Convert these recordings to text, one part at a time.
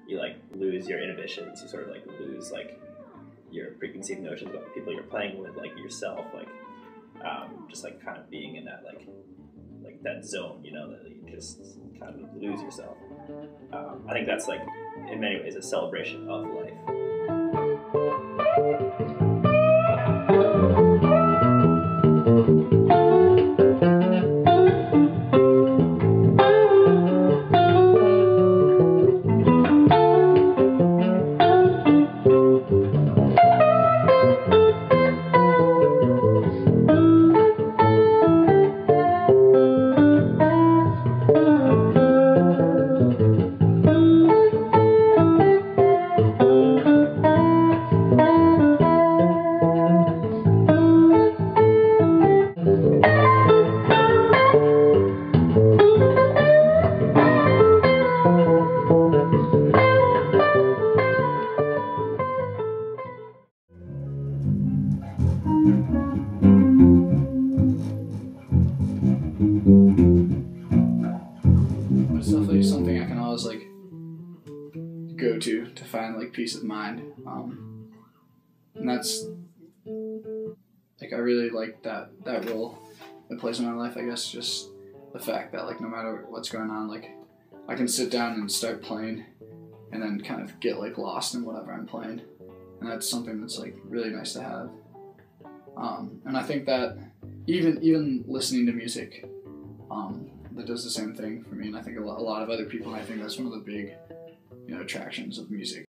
you like lose your inhibitions. You sort of like lose like your preconceived notions about the people you're playing with, like yourself, like just like kind of being in that like that zone, you know, that you just kind of lose yourself. I think that's like in many ways a celebration of life. It's definitely something I can always like go to find like peace of mind, and that's like I really like that role it plays in my life. I guess just the fact that like no matter what's going on, like I can sit down and start playing, and then kind of get like lost in whatever I'm playing, and that's something that's like really nice to have. And I think that even listening to music, that does the same thing for me, and I think a lot of other people. And I think that's one of the big, attractions of music.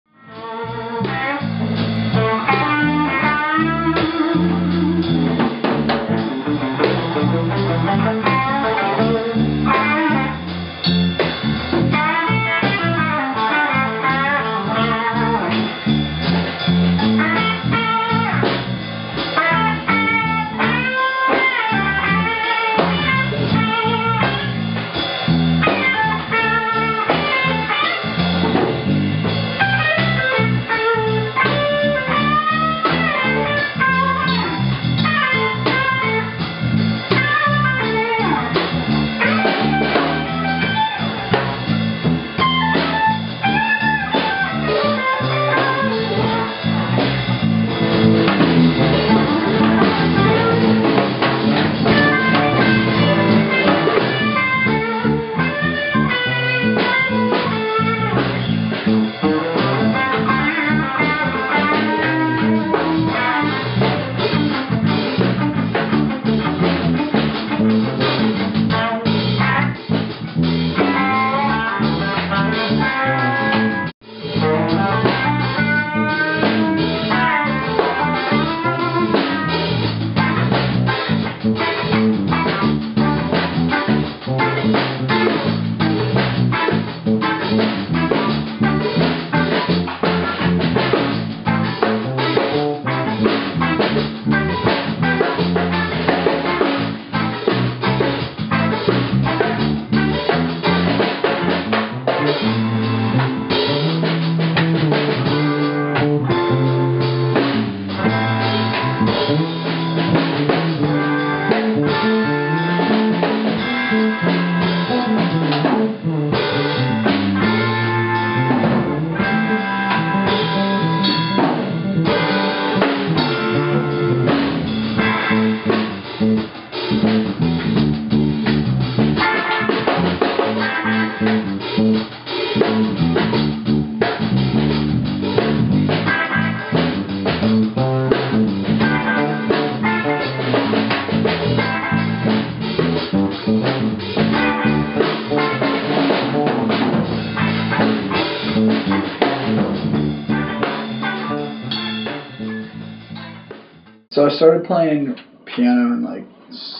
So I started playing piano in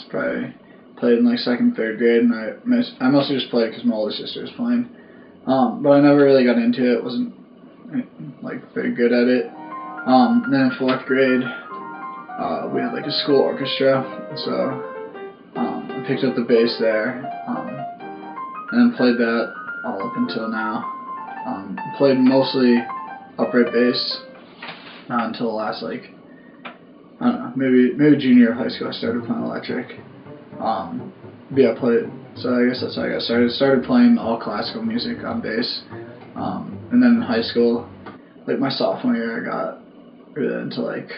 probably played in second, third grade, and I mostly just played because my older sister was playing. But I never really got into it. Wasn't very good at it. Then in fourth grade, we had a school orchestra, so I picked up the bass there, and then played that all up until now. Played mostly upright bass until the last I don't know, maybe junior high school I started playing electric. But yeah, so I guess that's how I got started. Started playing all classical music on bass, and And then in high school, like my sophomore year, I got really into like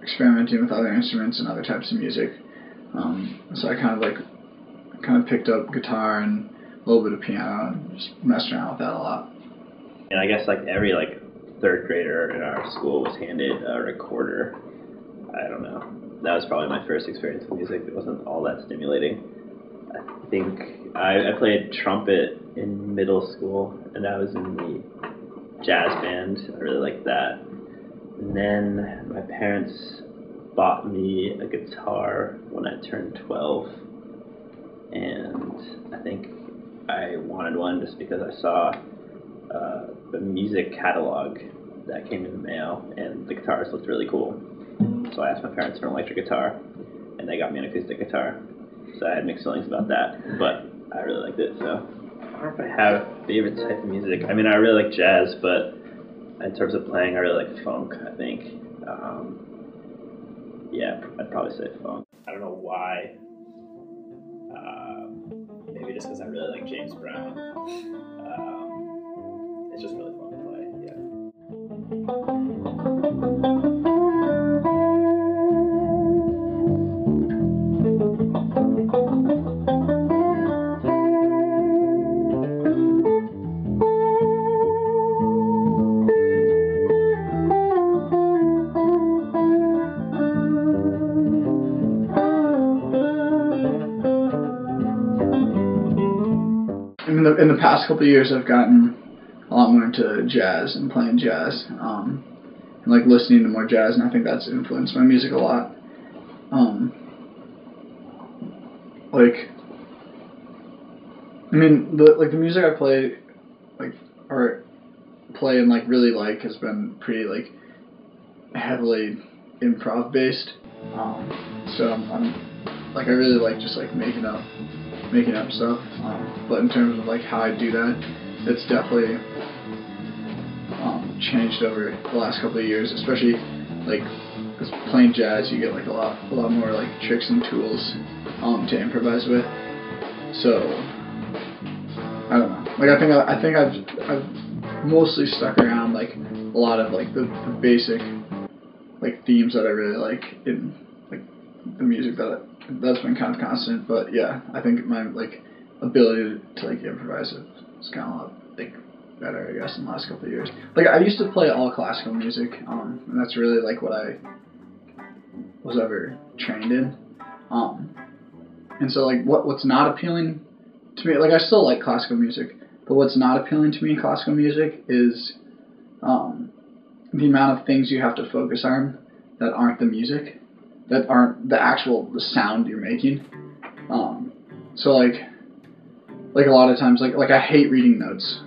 experimenting with other instruments and other types of music. So I kind of picked up guitar and a little bit of piano and just messed around with that a lot. And I guess like every like third grader in our school was handed a recorder. I don't know. That was probably my first experience with music. It wasn't all that stimulating. I think I played trumpet in middle school, and I was in the jazz band. I really liked that. And then my parents bought me a guitar when I turned 12, and I think I wanted one just because I saw the music catalog that came in the mail, and the guitars looked really cool. So I asked my parents for an electric guitar, and they got me an acoustic guitar. So I had mixed feelings about that, but I really liked it. So I don't know if I have a favorite type of music. I mean, I really like jazz, but in terms of playing, I really like funk, I think. Yeah, I'd probably say funk. I don't know why. Maybe just because I really like James Brown. It's just really fun to play, yeah. In the past couple of years, I've gotten a lot more into jazz and playing jazz, and like listening to more jazz, and I think that's influenced my music a lot. The music I play, play and like really like has been pretty like heavily improv based. So I'm like I really like just like making up stuff. But in terms of like how I do that, it's definitely changed over the last couple of years, especially like because playing jazz, you get like a lot more like tricks and tools to improvise with. So I don't know. Like I think I've mostly stuck around like a lot of like the basic like themes that I really like in like the music that's been kind of constant. But yeah, I think my like ability to like improvise is kind of a lot like better, I guess, in the last couple of years. Like I used to play all classical music, and that's really like what I was ever trained in. And so like what's not appealing to me, like I still like classical music, but what's not appealing to me in classical music is the amount of things you have to focus on that aren't the music, that aren't the sound you're making. So like a lot of times, like I hate reading notes.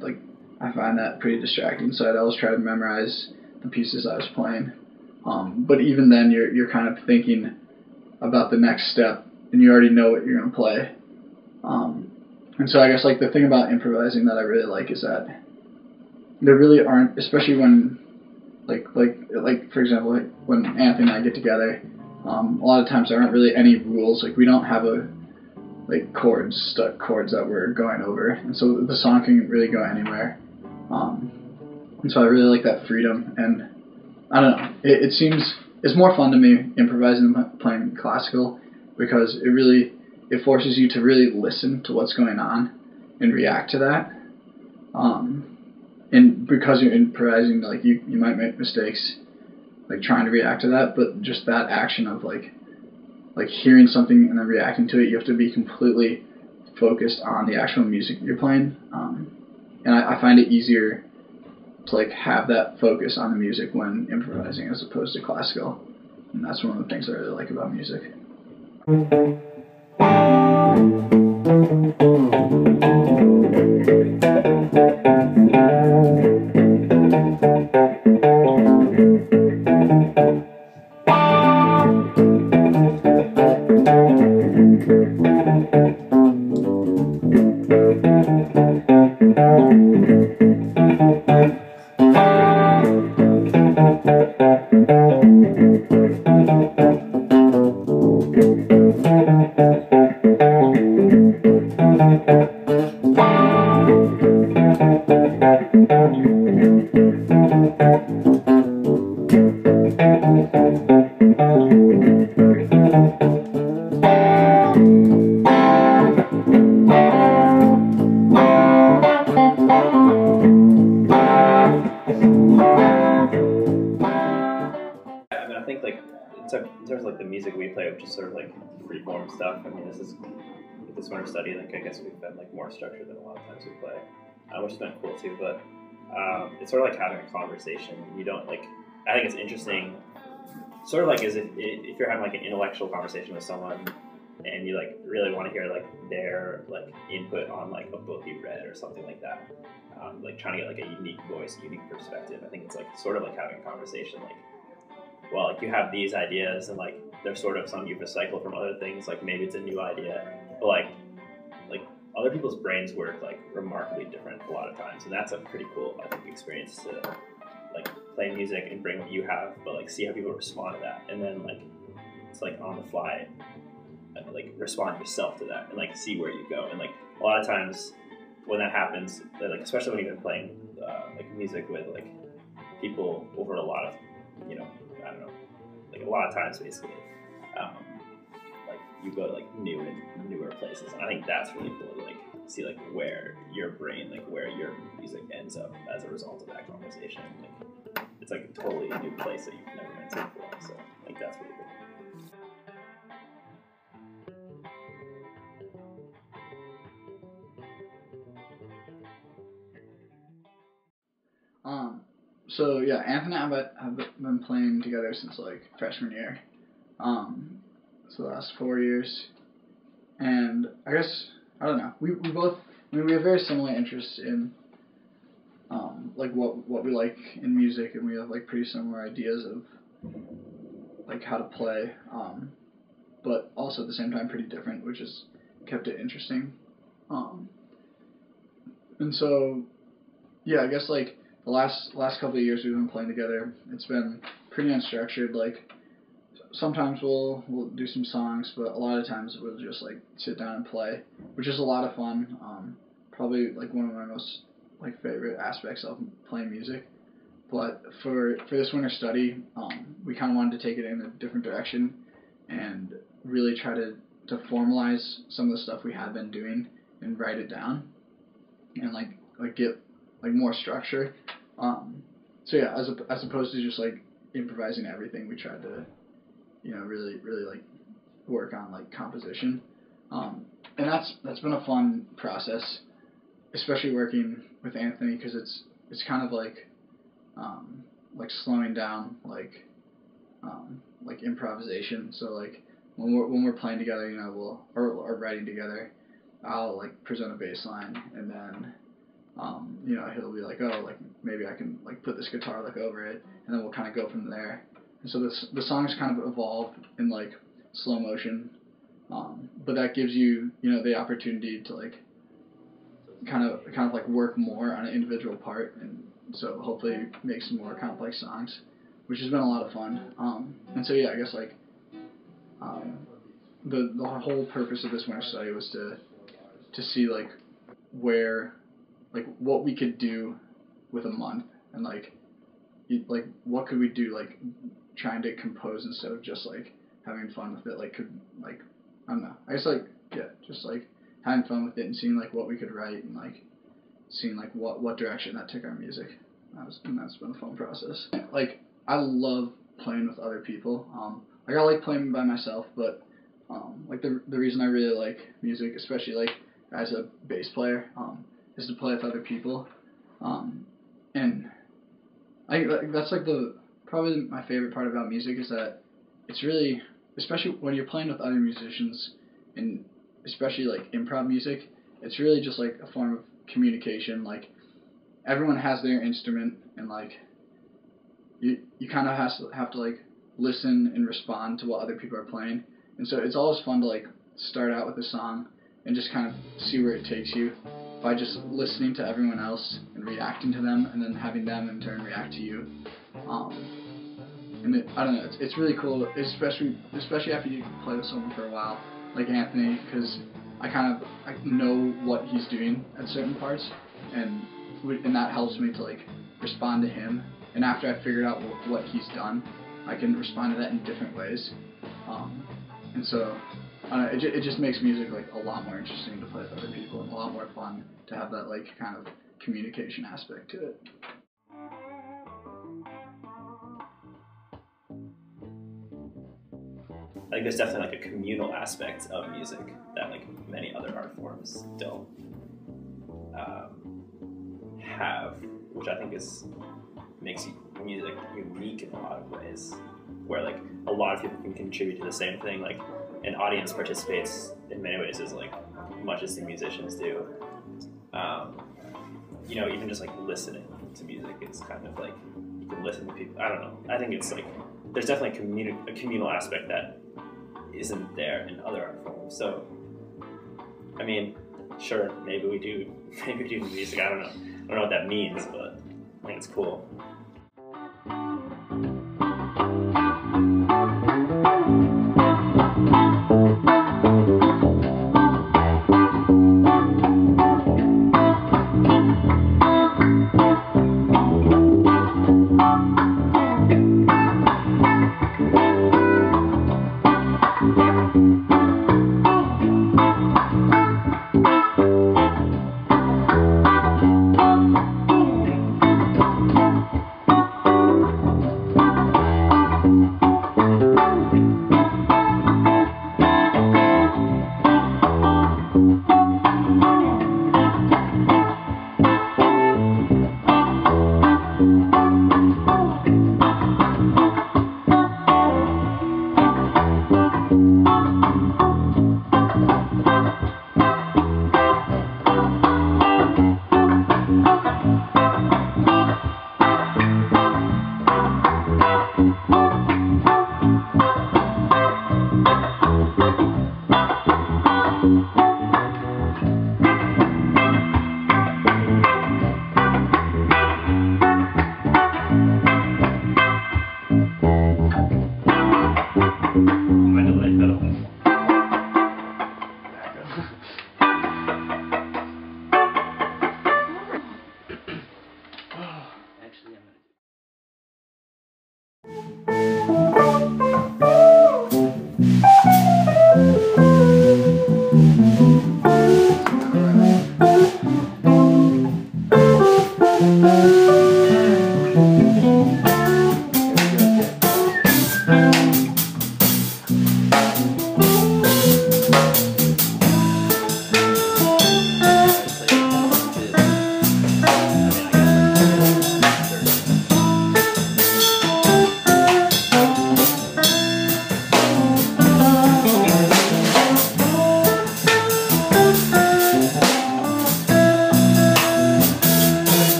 Like I find that pretty distracting, so I'd always try to memorize the pieces I was playing. But even then, you're kind of thinking about the next step, and you already know what you're gonna play. And so I guess like the thing about improvising that I really like is that there really aren't, especially when like for example, like when Anthony and I get together, a lot of times there aren't really any rules. Like we don't have stuck chords that we're going over, and so the song can really go anywhere. And so I really like that freedom, and I don't know, it seems it's more fun to me improvising than playing classical, because it forces you to really listen to what's going on and react to that. And because you're improvising, like you might make mistakes like trying to react to that, but just that action of like hearing something and then reacting to it, you have to be completely focused on the actual music you're playing. And I find it easier to like have that focus on the music when improvising as opposed to classical. And that's one of the things I really like about music. form stuff. I mean, this is with this winter study. Like, I guess we've been like more structured than a lot of times we play, which has been cool too. But it's sort of like having a conversation. You don't like. I think it's interesting. Sort of like as if you're having like an intellectual conversation with someone, and you like really want to hear like their like input on like a book you read or something like that. Like trying to get like a unique voice, a unique perspective. I think it's like sort of like having a conversation. Like, well, like you have these ideas, and like there's sort of some you've recycled from other things. Like maybe it's a new idea, but like other people's brains work like remarkably different a lot of times, and that's a pretty cool, I think, experience to like play music and bring what you have, but like see how people respond to that, and then like it's like on the fly, like respond yourself to that, and like see where you go. And like a lot of times when that happens, like especially when you've been playing like music with like people over a lot of, you know, I don't know, like a lot of times basically, like you go to like new and newer places, and I think that's really cool to like see like where your brain, like where your music ends up as a result of that conversation. Like it's like a totally new place that you've never been to before. So like that's really cool. So yeah, Anthony and I have been playing together since like freshman year. So the last 4 years, and I guess I don't know. We both, I mean, we have very similar interests in like what we like in music, and we have like pretty similar ideas of like how to play. But also at the same time pretty different, which has kept it interesting. And so yeah, I guess like the last couple of years we've been playing together, it's been pretty unstructured. Like sometimes we'll do some songs, but a lot of times we'll just like sit down and play, which is a lot of fun. Probably like one of my most like favorite aspects of playing music. But for this winter study, we kind of wanted to take it in a different direction and really try to formalize some of the stuff we had been doing and write it down and like get like more structure. So yeah, as opposed to just like improvising everything, we tried to, you know, really like work on like composition. And that's been a fun process, especially working with Anthony, because it's kind of like slowing down like improvisation. So like when we're playing together, you know, or writing together, I'll like present a bass line, and then you know, he'll be like, oh, like maybe I can like put this guitar like over it, and then we'll kind of go from there. And so the songs kind of evolve in like slow motion, but that gives you, you know, the opportunity to like kind of like work more on an individual part, and so hopefully make some more complex songs, which has been a lot of fun. And so yeah, I guess like the whole purpose of this winter study was to see like where, like what we could do with a month, and like what could we do, like trying to compose instead of just like having fun with it. Like could like I don't know, I guess like yeah, just like having fun with it and seeing like what we could write, and like seeing like what direction that took our music. And that's been a fun process. Like I love playing with other people. Like I like playing by myself, but like the reason I really like music, especially like as a bass player, is to play with other people. And that's like probably my favorite part about music, is that it's really, especially when you're playing with other musicians, and especially like improv music, it's really just like a form of communication. Like everyone has their instrument, and like you kind of have to like listen and respond to what other people are playing. And so it's always fun to like start out with a song and just kind of see where it takes you by just listening to everyone else and reacting to them, and then having them in turn react to you. And I don't know, it's really cool, especially after you play with someone for a while, like Anthony, because I know what he's doing at certain parts, and that helps me to like respond to him. And after I figured out what he's done, I can respond to that in different ways. And so it just makes music like a lot more interesting to play with other people, and a lot more fun to have that like kind of communication aspect to it. I think there's definitely like a communal aspect of music that like many other art forms don't have, which I think makes music unique in a lot of ways, where like a lot of people can contribute to the same thing. Like an audience participates in many ways as like much as the musicians do. You know, even just like listening to music, it's kind of like you can listen to people. I don't know. I think it's like there's definitely a communal aspect that isn't there in other art forms. So, I mean, sure, maybe we do music. I don't know what that means, but I think it's cool.